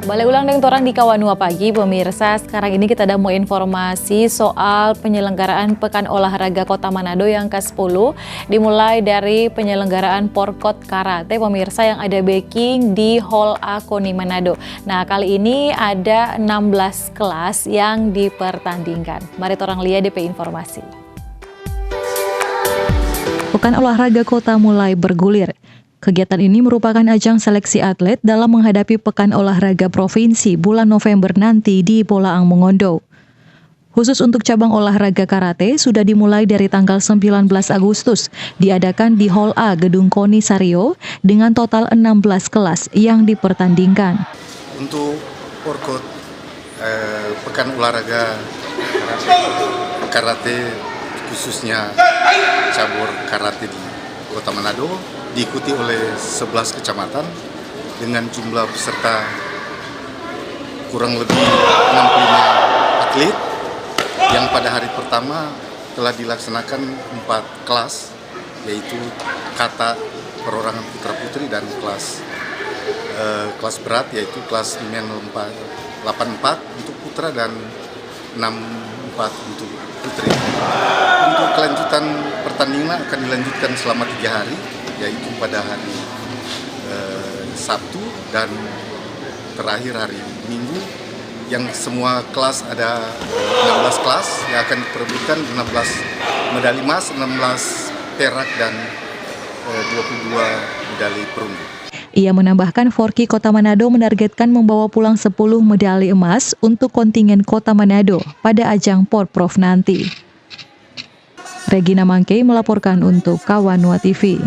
Balik ulang dengan orang di Kawanua pagi, pemirsa. Sekarang ini kita ada mau informasi soal penyelenggaraan Pekan Olahraga Kota Manado yang ke-10. Dimulai dari penyelenggaraan Porkot Karate, pemirsa, yang ada backing di Hall A KONI Manado. Nah, kali ini ada 16 kelas yang dipertandingkan. Mari orang lihat DP informasi. Pekan Olahraga Kota mulai bergulir. Kegiatan ini merupakan ajang seleksi atlet dalam menghadapi Pekan Olahraga Provinsi bulan November nanti di Bolaang Mongondo. Khusus untuk cabang olahraga karate sudah dimulai dari tanggal 19 Agustus, diadakan di Hall A Gedung KONI Sario dengan total 16 kelas yang dipertandingkan. Untuk Porkot Pekan Olahraga Karate, khususnya cabur karate di Kota Manado, diikuti oleh 11 kecamatan dengan jumlah peserta kurang lebih 65 atlet yang pada hari pertama telah dilaksanakan 4 kelas, yaitu kata perorangan putra-putri dan kelas berat, yaitu kelas 84 untuk putra dan 64 untuk putri. Untuk kelanjutan pertandingan akan dilanjutkan selama 3 hari, yaitu pada hari Sabtu dan terakhir hari Minggu, yang semua kelas ada 16 kelas yang akan diperebutkan 16 medali emas, 16 perak dan 22 medali perunggu. Ia menambahkan Forky Kota Manado menargetkan membawa pulang 10 medali emas untuk kontingen Kota Manado pada ajang Porprov nanti. Regina Mangkei melaporkan untuk Kawanua TV.